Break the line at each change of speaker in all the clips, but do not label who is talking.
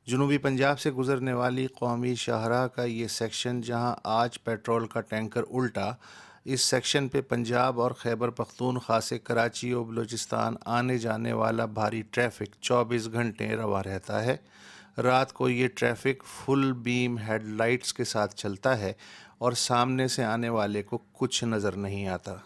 جنوبی پنجاب سے گزرنے والی قومی شاہراہ کا یہ سیکشن جہاں آج پیٹرول کا ٹینکر الٹا، اس سیکشن پہ پنجاب اور خیبر پختونخوا سے کراچی و بلوچستان آنے جانے والا بھاری ٹریفک 24 گھنٹے روا رہتا ہے۔ رات کو یہ ٹریفک فل بیم ہیڈ لائٹس کے ساتھ چلتا ہے اور سامنے سے آنے والے کو کچھ نظر نہیں آتا۔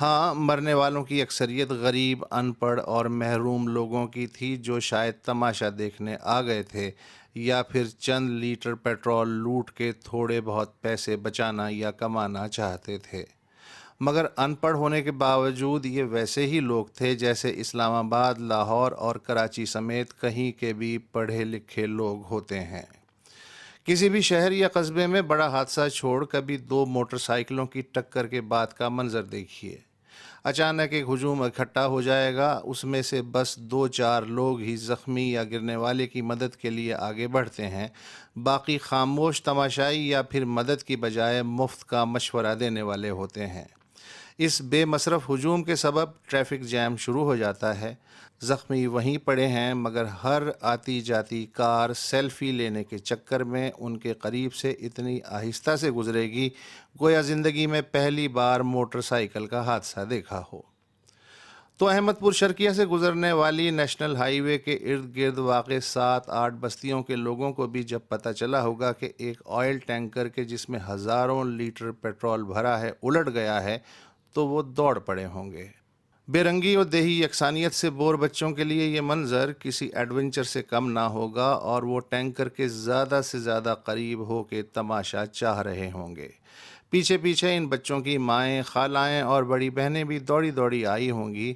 ہاں، مرنے والوں کی اکثریت غریب، ان پڑھ اور محروم لوگوں کی تھی جو شاید تماشا دیکھنے آ گئے تھے یا پھر چند لیٹر پیٹرول لوٹ کے تھوڑے بہت پیسے بچانا یا کمانا چاہتے تھے۔ مگر ان پڑھ ہونے کے باوجود یہ ویسے ہی لوگ تھے جیسے اسلام آباد، لاہور اور کراچی سمیت کہیں کے بھی پڑھے لکھے لوگ ہوتے ہیں۔ کسی بھی شہر یا قصبے میں بڑا حادثہ چھوڑ کبھی دو موٹر سائیکلوں کی ٹکر کے بعد کا منظر دیکھیے۔ اچانک ایک ہجوم اکٹھا ہو جائے گا، اس میں سے بس 2-4 لوگ ہی زخمی یا گرنے والے کی مدد کے لیے آگے بڑھتے ہیں، باقی خاموش تماشائی یا پھر مدد کی بجائے مفت کا مشورہ دینے والے ہوتے ہیں۔ اس بے مصرف ہجوم کے سبب ٹریفک جام شروع ہو جاتا ہے۔ زخمی وہیں پڑے ہیں مگر ہر آتی جاتی کار سیلفی لینے کے چکر میں ان کے قریب سے اتنی آہستہ سے گزرے گی گویا زندگی میں پہلی بار موٹر سائیکل کا حادثہ دیکھا ہو۔ تو احمد پور شرقیہ سے گزرنے والی نیشنل ہائی وے کے ارد گرد واقع 7-8 بستیوں کے لوگوں کو بھی جب پتہ چلا ہوگا کہ ایک آئل ٹینکر کے جس میں ہزاروں لیٹر پیٹرول بھرا ہے الٹ گیا ہے تو وہ دوڑ پڑے ہوں گے۔ بے رنگی اور دیہی یکسانیت سے بور بچوں کے لیے یہ منظر کسی ایڈونچر سے کم نہ ہوگا اور وہ ٹینکر کے زیادہ سے زیادہ قریب ہو کے تماشا چاہ رہے ہوں گے۔ پیچھے پیچھے ان بچوں کی مائیں، خالائیں اور بڑی بہنیں بھی دوڑی دوڑی آئی ہوں گی۔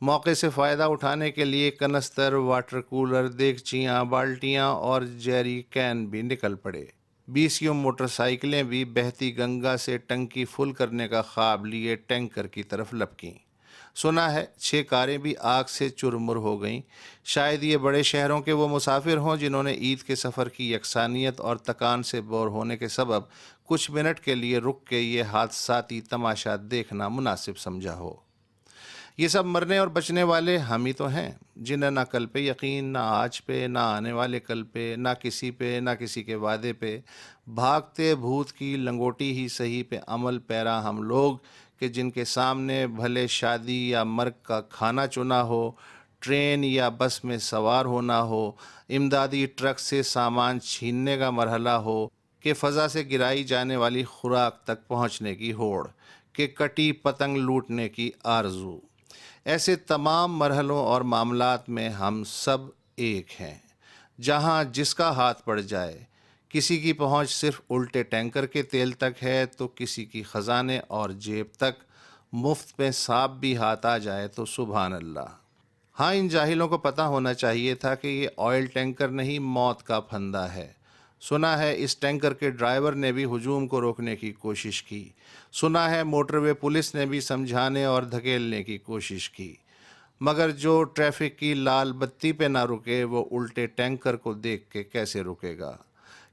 موقع سے فائدہ اٹھانے کے لیے کنستر، واٹر کولر، دیگچیاں، بالٹیاں اور جیری کین بھی نکل پڑے۔ 20 موٹر سائیکلیں بھی بہتی گنگا سے ٹنکی فل کرنے کا خواب لیے ٹینکر کی طرف لپکیں۔ سنا ہے 6 کاریں بھی آگ سے چرمر ہو گئیں۔ شاید یہ بڑے شہروں کے وہ مسافر ہوں جنہوں نے عید کے سفر کی یکسانیت اور تکان سے بور ہونے کے سبب کچھ منٹ کے لیے رک کے یہ حادثاتی تماشا دیکھنا مناسب سمجھا ہو۔ یہ سب مرنے اور بچنے والے ہم ہی تو ہیں جنہیں نہ کل پہ یقین، نہ آج پہ، نہ آنے والے کل پہ، نہ کسی کے وعدے پہ، بھاگتے بھوت کی لنگوٹی ہی صحیح پہ عمل پیرا ہم لوگ کہ جن کے سامنے بھلے شادی یا مرگ کا کھانا چنا ہو، ٹرین یا بس میں سوار ہونا ہو، امدادی ٹرک سے سامان چھیننے کا مرحلہ ہو، کہ فضا سے گرائی جانے والی خوراک تک پہنچنے کی ہوڑ، کہ کٹی پتنگ لوٹنے کی آرزو، ایسے تمام مرحلوں اور معاملات میں ہم سب ایک ہیں۔ جہاں جس کا ہاتھ پڑ جائے، کسی کی پہنچ صرف الٹے ٹینکر کے تیل تک ہے تو کسی کی خزانے اور جیب تک، مفت میں سانپ بھی ہاتھ آ جائے تو سبحان اللہ۔ ہاں، ان جاہلوں کو پتہ ہونا چاہیے تھا کہ یہ آئل ٹینکر نہیں، موت کا پھندا ہے۔ سنا ہے اس ٹینکر کے ڈرائیور نے بھی ہجوم کو روکنے کی کوشش کی۔ سنا ہے موٹر وے پولیس نے بھی سمجھانے اور دھکیلنے کی کوشش کی، مگر جو ٹریفک کی لال بتی پہ نہ رکے وہ الٹے ٹینکر کو دیکھ کے کیسے رکے گا؟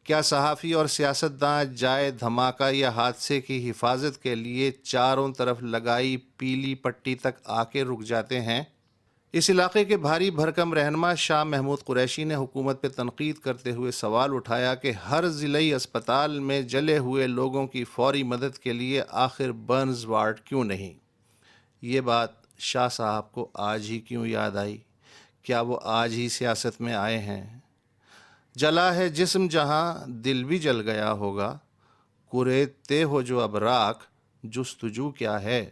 کیا صحافی اور سیاستداں جائے دھماکہ یا حادثے کی حفاظت کے لیے چاروں طرف لگائی پیلی پٹی تک آ کے رک جاتے ہیں؟ اس علاقے کے بھاری بھرکم رہنما شاہ محمود قریشی نے حکومت پہ تنقید کرتے ہوئے سوال اٹھایا کہ ہر ضلعی اسپتال میں جلے ہوئے لوگوں کی فوری مدد کے لیے آخر برنز وارڈ کیوں نہیں؟ یہ بات شاہ صاحب کو آج ہی کیوں یاد آئی؟ کیا وہ آج ہی سیاست میں آئے ہیں؟ جلا ہے جسم جہاں دل بھی جل گیا ہوگا، کوریدتے ہو جو اب راکھ، جستجو کیا ہے؟